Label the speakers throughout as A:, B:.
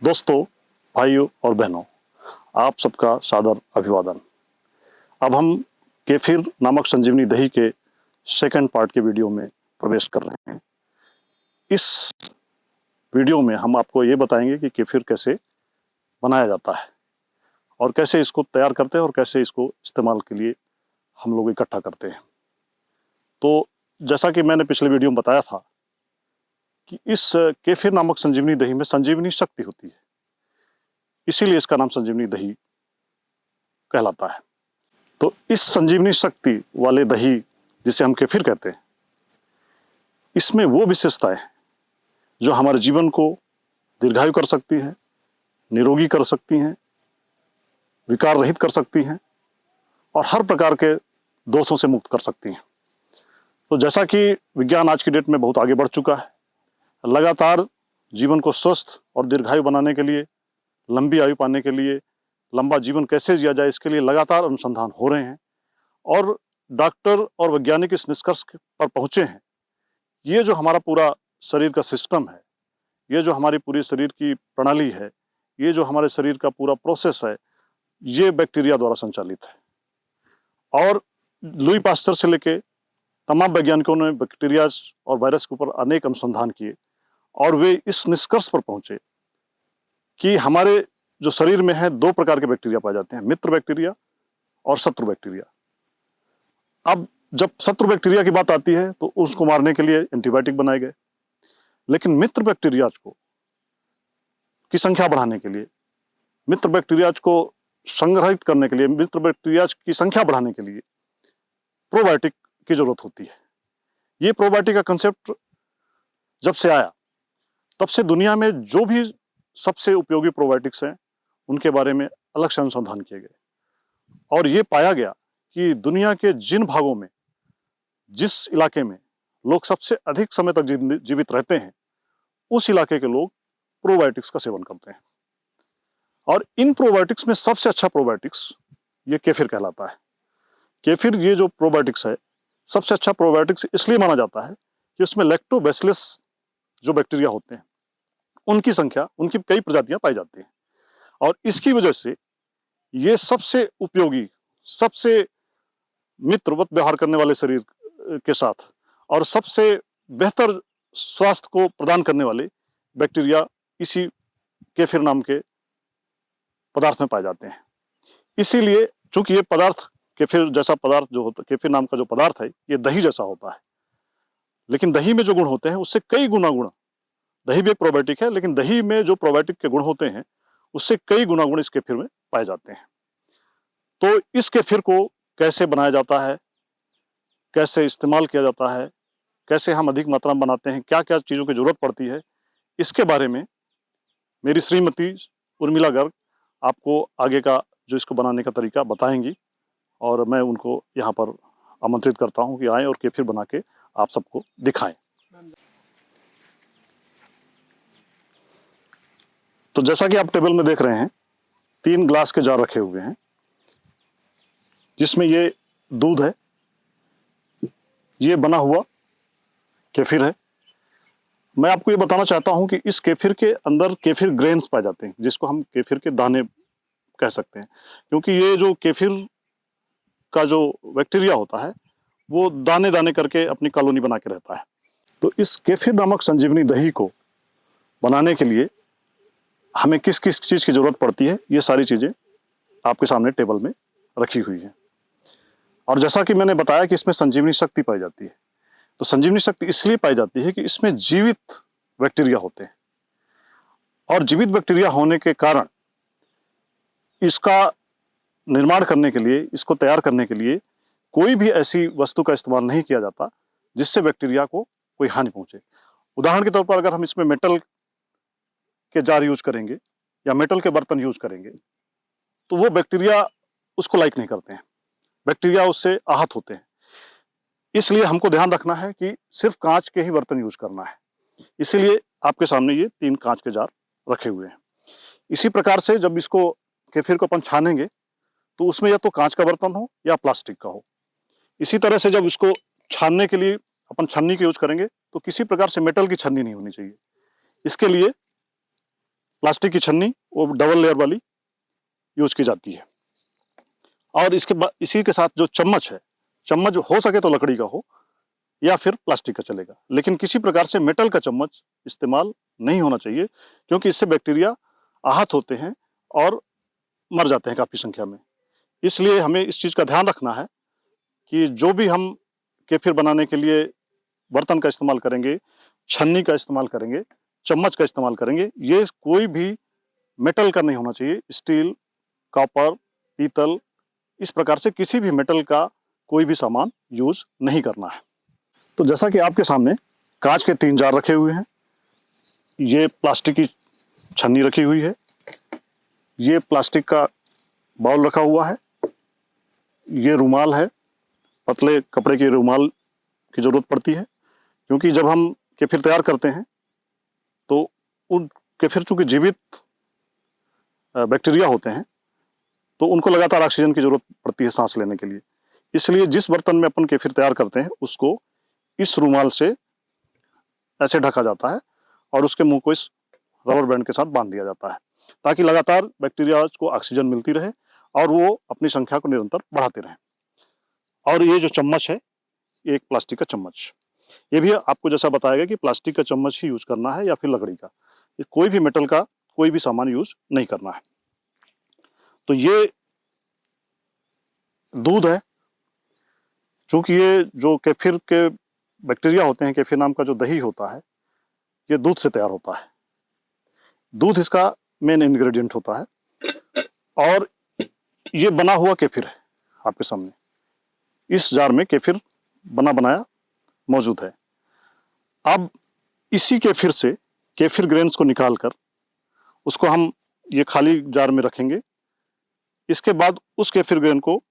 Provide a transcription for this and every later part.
A: दोस्तों, भाइयों और बहनों, आप सबका सादर अभिवादन। अब हम केफिर नामक संजीवनी दही के सेकंड पार्ट के वीडियो में प्रवेश कर रहे हैं। इस वीडियो में हम आपको ये बताएंगे कि केफिर कैसे बनाया जाता है और कैसे इसको तैयार करते हैं और कैसे इसको इस्तेमाल के लिए हम लोग इकट्ठा करते हैं। तो जैसा कि मैंने पिछले वीडियो में बताया था कि इस केफिर नामक संजीवनी दही में संजीवनी शक्ति होती है, इसीलिए इसका नाम संजीवनी दही कहलाता है। तो इस संजीवनी शक्ति वाले दही, जिसे हम केफिर कहते हैं, इसमें वो विशेषताएं जो हमारे जीवन को दीर्घायु कर सकती हैं, निरोगी कर सकती हैं, विकार रहित कर सकती हैं और हर प्रकार के दोषों से मुक्त कर सकती हैं। तो जैसा कि विज्ञान आज की डेट में बहुत आगे बढ़ चुका है, लगातार जीवन को स्वस्थ और दीर्घायु बनाने के लिए, लंबी आयु पाने के लिए, लंबा जीवन कैसे जिया जाए, इसके लिए लगातार अनुसंधान हो रहे हैं और डॉक्टर और वैज्ञानिक इस निष्कर्ष पर पहुंचे हैं। ये जो हमारा पूरा शरीर का सिस्टम है, ये जो हमारी पूरी शरीर की प्रणाली है, ये जो हमारे शरीर का पूरा प्रोसेस है, ये बैक्टीरिया द्वारा संचालित है। और लुई पास्चर से लेके तमाम वैज्ञानिकों ने बैक्टीरिया और वायरस के ऊपर अनेक अनुसंधान किए और वे इस निष्कर्ष पर पहुंचे कि हमारे जो शरीर में है दो प्रकार के बैक्टीरिया पाए जाते हैं, मित्र बैक्टीरिया और शत्रु बैक्टीरिया। अब जब शत्रु बैक्टीरिया की बात आती है तो उसको मारने के लिए एंटीबायोटिक बनाए गए, लेकिन मित्र बैक्टीरिया को की संख्या बढ़ाने के लिए, मित्र बैक्टीरिया को संग्रहित करने के लिए, मित्र बैक्टीरिया की संख्या बढ़ाने के लिए प्रोबायोटिक की जरूरत होती है। ये प्रोबायोटिक का कंसेप्ट जब से आया तब से दुनिया में जो भी सबसे उपयोगी प्रोबायोटिक्स हैं उनके बारे में अलग से अनुसंधान किए गए और ये पाया गया कि दुनिया के जिन भागों में, जिस इलाके में लोग सबसे अधिक समय तक जीवित रहते हैं, उस इलाके के लोग प्रोबायोटिक्स का सेवन करते हैं। और इन प्रोबायोटिक्स में सबसे अच्छा प्रोबायोटिक्स ये केफिर कहलाता है। केफिर ये जो प्रोबायोटिक्स है, सबसे अच्छा प्रोबायोटिक्स इसलिए माना जाता है कि उसमें लैक्टोबैसिलस जो बैक्टीरिया होते हैं उनकी संख्या, उनकी कई प्रजातियां पाई जाती हैं और इसकी वजह से ये सबसे उपयोगी, सबसे मित्रवत व्यवहार करने वाले शरीर के साथ और सबसे बेहतर स्वास्थ्य को प्रदान करने वाले बैक्टीरिया इसी केफिर नाम के पदार्थ में पाए जाते हैं। इसीलिए चूंकि ये पदार्थ, केफिर जैसा पदार्थ जो होता है, केफिर नाम का जो पदार्थ है, ये दही जैसा होता है, लेकिन दही में जो गुण होते हैं उससे कई गुण, दही भी एक प्रोबायोटिक है, लेकिन दही में जो प्रोबायोटिक के गुण होते हैं उससे कई गुण इस केफिर में पाए जाते हैं। तो इस केफिर को कैसे बनाया जाता है, कैसे इस्तेमाल किया जाता है, कैसे हम अधिक मात्रा में बनाते हैं, क्या क्या चीज़ों की जरूरत पड़ती है, इसके बारे में मेरी श्रीमती उर्मिला गर्ग आपको आगे का जो इसको बनाने का तरीका बताएंगी और मैं उनको यहाँ पर आमंत्रित करता हूँ कि आएँ और केफिर बना के आप सबको दिखाएं। तो जैसा कि आप टेबल में देख रहे हैं, 3 ग्लास के जार रखे हुए हैं जिसमें ये दूध है, ये बना हुआ केफिर है। मैं आपको ये बताना चाहता हूं कि इस केफिर के अंदर केफिर ग्रेन्स पाए जाते हैं, जिसको हम केफिर के दाने कह सकते हैं, क्योंकि ये जो केफिर का जो बैक्टीरिया होता है वो दाने दाने करके अपनी कॉलोनी बना के रहता है। तो इस केफिर नामक संजीवनी दही को बनाने के लिए हमें किस किस चीज़ की जरूरत पड़ती है, ये सारी चीज़ें आपके सामने टेबल में रखी हुई हैं। और जैसा कि मैंने बताया कि इसमें संजीवनी शक्ति पाई जाती है, तो संजीवनी शक्ति इसलिए पाई जाती है कि इसमें जीवित बैक्टीरिया होते हैं और जीवित बैक्टीरिया होने के कारण इसका निर्माण करने के लिए, इसको तैयार करने के लिए कोई भी ऐसी वस्तु का इस्तेमाल नहीं किया जाता जिससे बैक्टीरिया को कोई हानि पहुंचे। उदाहरण के तौर पर अगर हम इसमें मेटल के जार यूज करेंगे या मेटल के बर्तन यूज करेंगे तो वो बैक्टीरिया उसको लाइक नहीं करते हैं, बैक्टीरिया उससे आहत होते हैं। इसलिए हमको ध्यान रखना है कि सिर्फ कांच के ही बर्तन यूज करना है। इसीलिए आपके सामने ये 3 कांच के जार रखे हुए हैं। इसी प्रकार से जब इसको केफिर को अपन छानेंगे तो उसमें या तो कांच का बर्तन हो या प्लास्टिक का हो। इसी तरह से जब इसको छानने के लिए अपन छन्नी का यूज करेंगे तो किसी प्रकार से मेटल की छन्नी नहीं होनी चाहिए। इसके लिए प्लास्टिक की छन्नी वो डबल लेयर वाली यूज की जाती है। और इसके बाद इसी के साथ जो चम्मच है, चम्मच हो सके तो लकड़ी का हो या फिर प्लास्टिक का चलेगा, लेकिन किसी प्रकार से मेटल का चम्मच इस्तेमाल नहीं होना चाहिए, क्योंकि इससे बैक्टीरिया आहत होते हैं और मर जाते हैं काफ़ी संख्या में। इसलिए हमें इस चीज़ का ध्यान रखना है कि जो भी हम केफिर बनाने के लिए बर्तन का इस्तेमाल करेंगे, छन्नी का इस्तेमाल करेंगे, चम्मच का इस्तेमाल करेंगे, ये कोई भी मेटल का नहीं होना चाहिए। स्टील, कॉपर, पीतल, इस प्रकार से किसी भी मेटल का कोई भी सामान यूज नहीं करना है। तो जैसा कि आपके सामने कांच के 3 जार रखे हुए हैं, ये प्लास्टिक की छन्नी रखी हुई है, ये प्लास्टिक का बाउल रखा हुआ है, ये रुमाल है, पतले कपड़े के रुमाल की ज़रूरत पड़ती है, क्योंकि जब हम केफिर तैयार करते हैं तो उन केफिर चूँकि जीवित बैक्टीरिया होते हैं, तो उनको लगातार ऑक्सीजन की ज़रूरत पड़ती है सांस लेने के लिए। इसलिए जिस बर्तन में अपन केफिर तैयार करते हैं उसको इस रुमाल से ऐसे ढका जाता है और उसके मुंह को इस रबर बैंड के साथ बांध दिया जाता है, ताकि लगातार बैक्टीरिया को ऑक्सीजन मिलती रहे और वो अपनी संख्या को निरंतर बढ़ाते रहें। और ये जो चम्मच है, ये एक प्लास्टिक का चम्मच, ये भी आपको जैसा बताया गया कि प्लास्टिक का चम्मच ही यूज करना है या फिर लकड़ी का, ये कोई भी मेटल का कोई भी सामान यूज नहीं करना है। तो ये दूध है, चूंकि ये जो केफिर के बैक्टीरिया होते हैं, केफिर नाम का जो दही होता है, ये दूध से तैयार होता है। दूध इसका मेन इंग्रेडिएंट होता है और ये बना हुआ केफिर है आपके सामने। इस जार में केफिर बना बनाया मौजूद है। अब इसी केफिर से केफिर ग्रेन्स को निकालकर उसको हम ये खाली जार में रखेंगे। इसके बाद उस केफिर ग्रेन को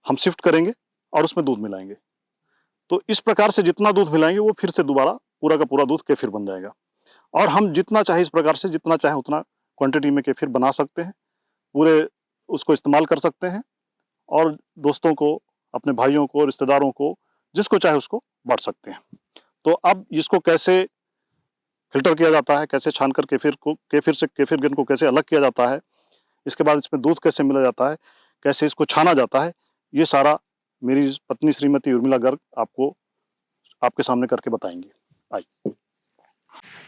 A: हम शिफ्ट करेंगे और उसमें दूध मिलाएंगे। तो इस प्रकार से जितना दूध मिलाएंगे वो फिर से दोबारा पूरा का पूरा दूध केफिर बन जाएगा। और हम जितना चाहे इस प्रकार से जितना चाहे उतना क्वांटिटी में केफिर बना सकते हैं, पूरे उसको इस्तेमाल कर सकते हैं और दोस्तों को, अपने भाइयों को, रिश्तेदारों को, जिसको चाहे उसको बांट सकते हैं। तो अब इसको कैसे फिल्टर किया जाता है, कैसे छानकर केफिर से केफिर ग्रेन को कैसे अलग किया जाता है, इसके बाद इसमें दूध कैसे मिला जाता है, कैसे इसको छाना जाता है, ये सारा मेरी पत्नी श्रीमती उर्मिला गर्ग आपको आपके सामने करके बताएंगी। आइए।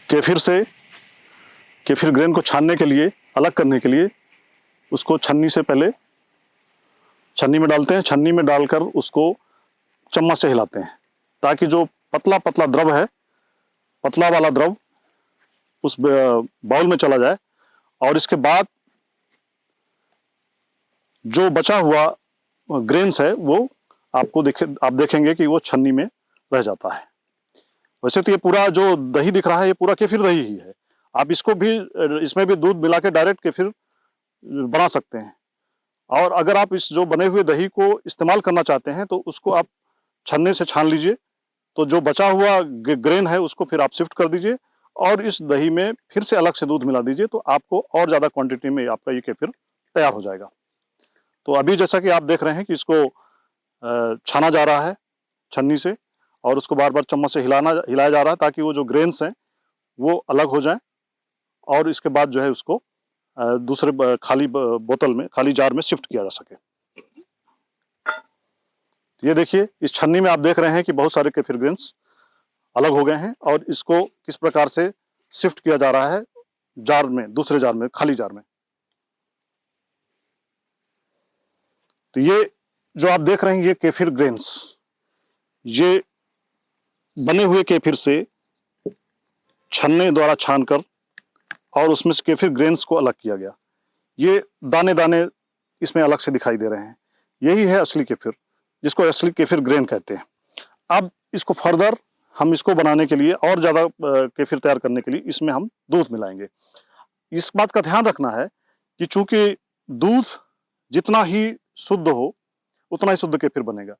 A: केफिर से केफिर ग्रेन को छानने के लिए, अलग करने के लिए उसको छन्नी से पहले छन्नी में डालते हैं। छन्नी में डालकर उसको चम्मच से हिलाते हैं ताकि जो पतला पतला द्रव है, पतला वाला द्रव उस बाउल में चला जाए और इसके बाद जो बचा हुआ ग्रेन्स है वो आप देखेंगे कि वो छन्नी में रह जाता है। वैसे तो ये पूरा जो दही दिख रहा है ये पूरा केफिर दही ही है। आप इसको भी, इसमें भी दूध मिला के डायरेक्ट केफिर बना सकते हैं। और अगर आप इस जो बने हुए दही को इस्तेमाल करना चाहते हैं तो उसको आप छन्ने से छान लीजिए, तो जो बचा हुआ ग्रेन है उसको फिर आप शिफ्ट कर दीजिए और इस दही में फिर से अलग से दूध मिला दीजिए, तो आपको और ज़्यादा क्वांटिटी में आपका ये केफिर तैयार हो जाएगा। तो अभी जैसा कि आप देख रहे हैं कि इसको छाना जा रहा है छन्नी से और उसको बार बार चम्मच से हिलाया जा रहा है ताकि वो जो ग्रेन्स हैं वो अलग हो जाएं और इसके बाद जो है उसको दूसरे खाली बोतल में, खाली जार में शिफ्ट किया जा सके। ये देखिए, इस छन्नी में आप देख रहे हैं कि बहुत सारे केफिर ग्रेन्स अलग हो गए हैं और इसको किस प्रकार से शिफ्ट किया जा रहा है जार में, दूसरे जार में, खाली जार में। तो ये जो आप देख रहे हैं ये केफिर ग्रेन्स, ये बने हुए केफिर से छन्ने द्वारा छानकर और उसमें से केफिर ग्रेन्स को अलग किया गया। ये दाने दाने इसमें अलग से दिखाई दे रहे हैं, यही है असली केफिर, जिसको असली केफिर ग्रेन कहते हैं। अब इसको फर्दर हम इसको बनाने के लिए और ज़्यादा केफिर तैयार करने के लिए इसमें हम दूध मिलाएंगे। इस बात का ध्यान रखना है कि चूंकि दूध जितना ही शुद्ध हो उतना ही शुद्ध केफिर बनेगा।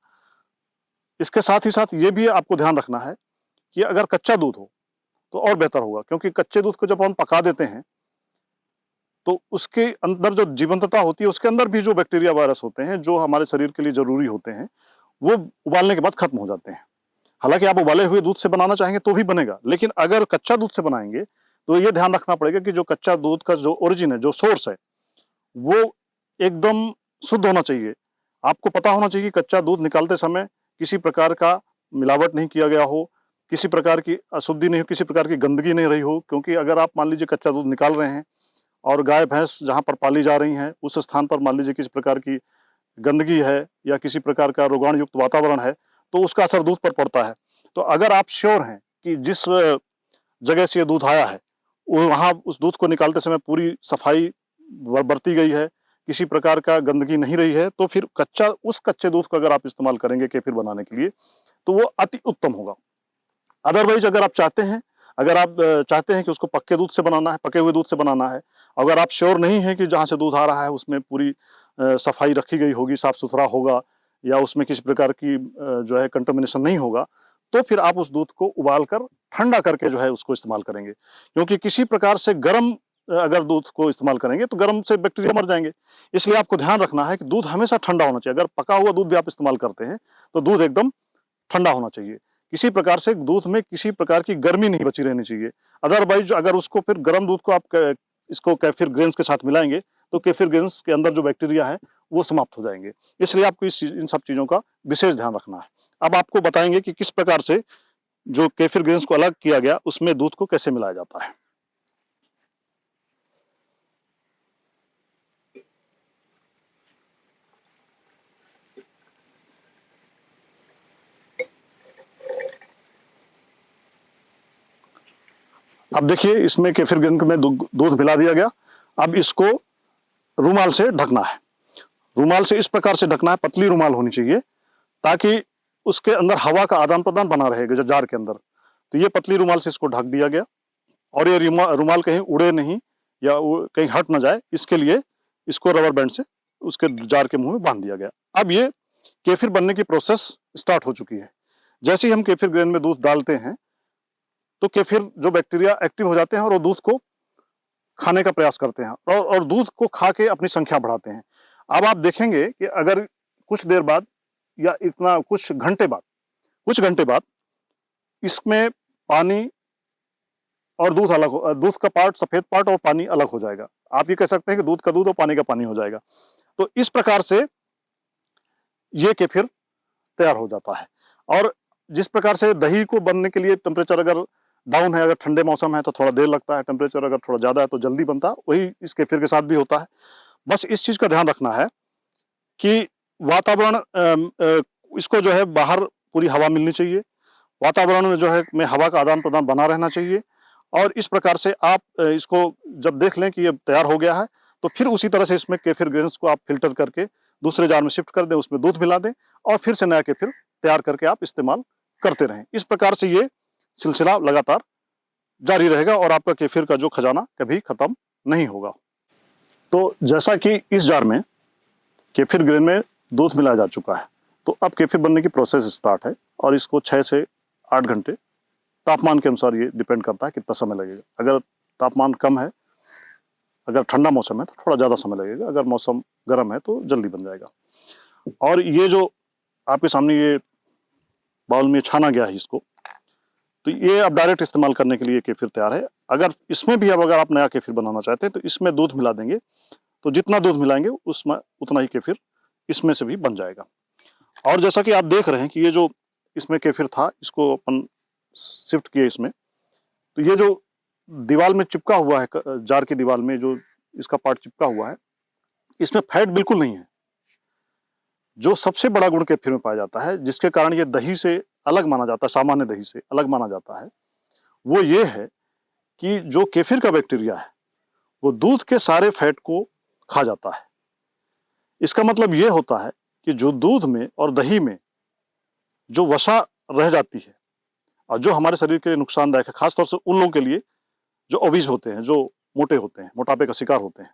A: इसके साथ ही साथ ये भी आपको ध्यान रखना है कि अगर कच्चा दूध हो तो और बेहतर होगा, क्योंकि कच्चे दूध को जब हम पका देते हैं तो उसके अंदर जो जीवंतता होती है, उसके अंदर भी जो बैक्टीरिया वायरस होते हैं जो हमारे शरीर के लिए जरूरी होते हैं, वो उबालने के बाद खत्म हो जाते हैं। हालांकि आप उबाले हुए दूध से बनाना चाहेंगे तो भी बनेगा, लेकिन अगर कच्चा दूध से बनाएंगे तो ये ध्यान रखना पड़ेगा कि जो कच्चा दूध का जो ओरिजिन है, जो सोर्स है, वो एकदम शुद्ध होना चाहिए। आपको पता होना चाहिए कि कच्चा दूध निकालते समय किसी प्रकार का मिलावट नहीं किया गया हो, किसी प्रकार की अशुद्धि नहीं हो, किसी प्रकार की गंदगी नहीं रही हो। क्योंकि अगर आप मान लीजिए कच्चा दूध निकाल रहे हैं और गाय भैंस जहाँ पर पाली जा रही हैं उस स्थान पर मान लीजिए किसी प्रकार की गंदगी है या किसी प्रकार का रोगाणु युक्त वातावरण है, तो उसका असर दूध पर पड़ता है। तो अगर आप श्योर हैं कि जिस जगह से ये दूध आया है वहाँ उस दूध को निकालते समय पूरी सफाई बरती गई है, किसी प्रकार का गंदगी नहीं रही है, तो फिर उस कच्चे दूध को अगर आप इस्तेमाल करेंगे केफिर बनाने के लिए तो वो अति उत्तम होगा। अदरवाइज अगर आप चाहते हैं कि उसको पक्के दूध से बनाना है, पके हुए दूध से बनाना है, अगर आप श्योर नहीं है कि जहाँ से दूध आ रहा है उसमें पूरी सफाई रखी गई होगी, साफ सुथरा होगा या उसमें किसी प्रकार की जो है कंटामिनेशन नहीं होगा, तो फिर आप उस दूध को उबाल कर ठंडा करके जो है उसको इस्तेमाल करेंगे। क्योंकि किसी प्रकार से गर्म अगर दूध को इस्तेमाल करेंगे तो गर्म से बैक्टीरिया मर जाएंगे। इसलिए आपको ध्यान रखना है कि दूध हमेशा ठंडा होना चाहिए। अगर पका हुआ दूध भी आप इस्तेमाल करते हैं तो दूध एकदम ठंडा होना चाहिए। किसी प्रकार से दूध में किसी प्रकार की गर्मी नहीं बची रहनी चाहिए। अदरवाइज अगर उसको फिर गर्म दूध को आप इसको केफिर ग्रेन्स के साथ मिलाएंगे तो केफिर ग्रेन्स के अंदर जो बैक्टीरिया है वो समाप्त हो जाएंगे। इसलिए आपको इन सब चीज़ों का विशेष ध्यान रखना है। अब आपको बताएंगे कि किस प्रकार से जो केफिर ग्रेन्स को अलग किया गया उसमें दूध को कैसे मिलाया जाता है। अब देखिए इसमें केफिर ग्रेन में दूध मिला दिया गया। अब इसको रूमाल से ढकना है। रूमाल से इस प्रकार से ढकना है, पतली रूमाल होनी चाहिए ताकि उसके अंदर हवा का आदान प्रदान बना रहेगा जार के अंदर। तो ये पतली रूमाल से इसको ढक दिया गया और ये रूमाल कहीं उड़े नहीं या कहीं हट ना जाए, इसके लिए इसको रबर बैंड से उसके जार के मुंह में बांध दिया गया। अब ये केफिर बनने की प्रोसेस स्टार्ट हो चुकी है। जैसे ही हम केफिर ग्रेन में दूध डालते हैं तो केफिर जो बैक्टीरिया एक्टिव हो जाते हैं और वो दूध को खाने का प्रयास करते हैं और दूध को खा के अपनी संख्या बढ़ाते हैं। अब आप देखेंगे कि अगर कुछ देर बाद या कुछ घंटे बाद इसमें पानी और दूध अलग हो, दूध का पार्ट, सफेद पार्ट और पानी अलग हो जाएगा। आप ये कह सकते हैं कि दूध का दूध और पानी का पानी हो जाएगा। तो इस प्रकार से ये केफिर तैयार हो जाता है। और जिस प्रकार से दही को बनने के लिए टेम्परेचर अगर डाउन है, अगर ठंडे मौसम है तो थोड़ा देर लगता है, टेम्परेचर अगर थोड़ा ज्यादा है तो जल्दी बनता है, वही इस केफिर के साथ भी होता है। बस इस चीज का ध्यान रखना है कि वातावरण इसको जो है बाहर पूरी हवा मिलनी चाहिए, वातावरण में जो है में हवा का आदान प्रदान बना रहना चाहिए। और इस प्रकार से आप इसको जब देख लें कि ये तैयार हो गया है तो फिर उसी तरह से इसमें केफिर ग्रेन्स को आप फिल्टर करके दूसरे जार में शिफ्ट कर दें, उसमें दूध मिला दें और फिर से नया केफिर तैयार करके आप इस्तेमाल करते रहें। इस प्रकार से ये सिलसिला लगातार जारी रहेगा और आपका केफिर का जो खजाना कभी खत्म नहीं होगा। तो जैसा कि इस जार में केफिर ग्रेन में दूध मिलाया जा चुका है, तो अब केफिर बनने की प्रोसेस स्टार्ट है और इसको 6 से 8 घंटे, तापमान के अनुसार ये डिपेंड करता है कितना समय लगेगा। अगर तापमान कम है, अगर ठंडा मौसम है तो थोड़ा ज़्यादा समय लगेगा, अगर मौसम गर्म है तो जल्दी बन जाएगा। और ये जो आपके सामने ये बाउल में छाना गया है इसको, तो ये अब डायरेक्ट इस्तेमाल करने के लिए केफिर तैयार है। अगर इसमें भी अब अगर आप नया केफिर बनाना चाहते हैं तो इसमें दूध मिला देंगे, तो जितना दूध मिलाएंगे उसमें उतना ही केफिर इसमें से भी बन जाएगा। और जैसा कि आप देख रहे हैं कि ये जो इसमें केफिर था इसको अपन शिफ्ट किए इसमें, तो ये जो दीवार में चिपका हुआ है, जार की दीवार में जो इसका पार्ट चिपका हुआ है, इसमें फैट बिल्कुल नहीं है। जो सबसे बड़ा गुण केफिर में पाया जाता है, जिसके कारण ये दही से अलग माना जाता है, सामान्य दही से अलग माना जाता है, वो ये है कि जो केफिर का बैक्टीरिया है वो दूध के सारे फैट को खा जाता है। इसका मतलब ये होता है कि जो दूध में और दही में जो वसा रह जाती है और जो हमारे शरीर के लिए नुकसानदायक है, खासतौर से उन लोगों के लिए जो ओबीज होते हैं, जो मोटे होते हैं, मोटापे का शिकार होते हैं,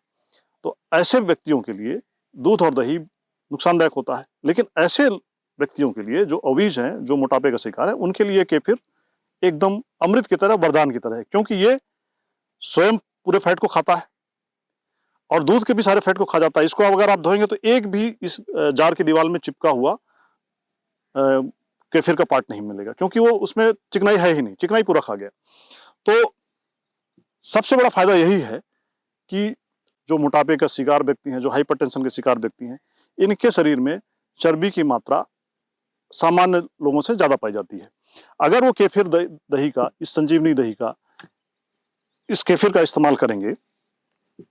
A: तो ऐसे व्यक्तियों के लिए दूध और दही नुकसानदायक होता है। लेकिन ऐसे व्यक्तियों के लिए जो ओबीज हैं, जो मोटापे का शिकार है, उनके लिए केफिर एकदम अमृत की तरह, वरदान की तरह है, क्योंकि ये स्वयं पूरे फैट को खाता है और दूध के भी सारे फैट को खा जाता है। इसको अगर आप धोएंगे तो एक भी इस जार की दीवार में चिपका हुआ केफिर का पार्ट नहीं मिलेगा, क्योंकि वो उसमें चिकनाई है ही नहीं, चिकनाई पूरा खा गया। तो सबसे बड़ा फायदा यही है कि जो मोटापे का शिकार व्यक्ति हैं, जो हाइपरटेंशन के शिकार व्यक्ति हैं, इनके शरीर में चर्बी की मात्रा सामान्य लोगों से ज़्यादा पाई जाती है। अगर वो केफिर दही का, इस संजीवनी दही का, इस केफिर का इस्तेमाल करेंगे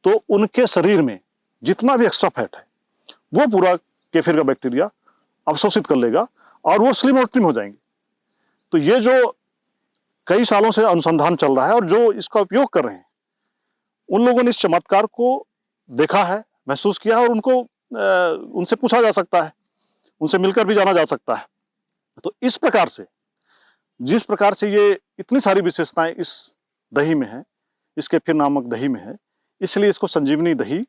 A: तो उनके शरीर में जितना भी एक्स्ट्रा फैट है वो पूरा केफिर का बैक्टीरिया अवशोषित कर लेगा और वो स्लिम और ट्रिम हो जाएंगे। तो ये जो कई सालों से अनुसंधान चल रहा है और जो इसका उपयोग कर रहे हैं, उन लोगों ने इस चमत्कार को देखा है, महसूस किया है और उनसे पूछा जा सकता है, उनसे मिलकर भी जाना जा सकता है। तो इस प्रकार से, जिस प्रकार से ये इतनी सारी विशेषताएं इस दही में है, इस केफिर नामक दही में है, इसलिए इसको संजीवनी दही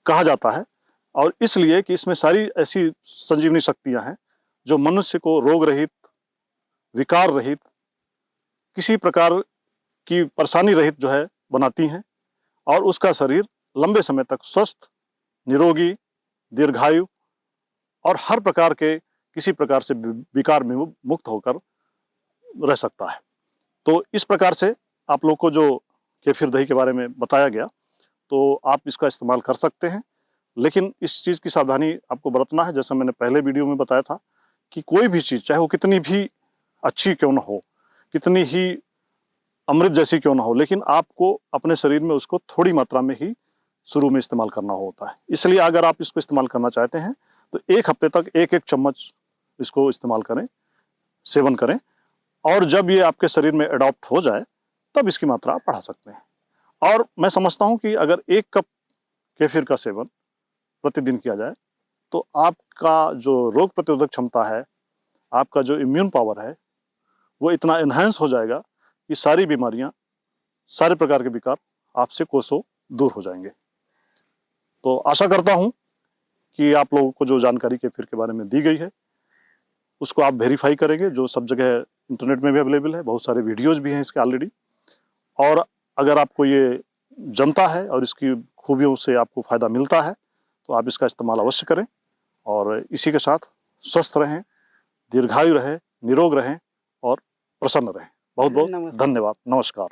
A: कहा जाता है। और इसलिए कि इसमें सारी ऐसी संजीवनी शक्तियां हैं जो मनुष्य को रोग रहित, विकार रहित, किसी प्रकार की परेशानी रहित जो है बनाती हैं और उसका शरीर लंबे समय तक स्वस्थ, निरोगी, दीर्घायु और हर प्रकार के किसी प्रकार से विकार में मुक्त होकर रह सकता है। तो इस प्रकार से आप लोग को जो केफिर दही के बारे में बताया गया, तो आप इसका इस्तेमाल कर सकते हैं। लेकिन इस चीज़ की सावधानी आपको बरतना है, जैसा मैंने पहले वीडियो में बताया था कि कोई भी चीज़, चाहे वो कितनी भी अच्छी क्यों ना हो, कितनी ही अमृत जैसी क्यों ना हो, लेकिन आपको अपने शरीर में उसको थोड़ी मात्रा में ही शुरू में इस्तेमाल करना होता है। इसलिए अगर आप इसको इस्तेमाल करना चाहते हैं तो 1 हफ्ते तक 1-1 चम्मच इसको इस्तेमाल करें, सेवन करें, और जब ये आपके शरीर में अडॉप्ट हो जाए तब इसकी मात्रा आप बढ़ा सकते हैं। और मैं समझता हूँ कि अगर 1 कप केफिर का सेवन प्रतिदिन किया जाए तो आपका जो रोग प्रतिरोधक क्षमता है, आपका जो इम्यून पावर है, वो इतना एनहांस हो जाएगा कि सारी बीमारियां, सारे प्रकार के विकार आपसे कोसों दूर हो जाएंगे। तो आशा करता हूं कि आप लोगों को जो जानकारी केफिर के बारे में दी गई है उसको आप वेरीफाई करेंगे, जो सब जगह इंटरनेट में भी अवेलेबल है, बहुत सारे वीडियोज़ भी हैं इसके ऑलरेडी। और अगर आपको ये जमता है और इसकी खूबियों से आपको फ़ायदा मिलता है तो आप इसका इस्तेमाल अवश्य करें और इसी के साथ स्वस्थ रहें, दीर्घायु रहें, निरोग रहें और प्रसन्न रहें। बहुत बहुत धन्यवाद। नमस्कार।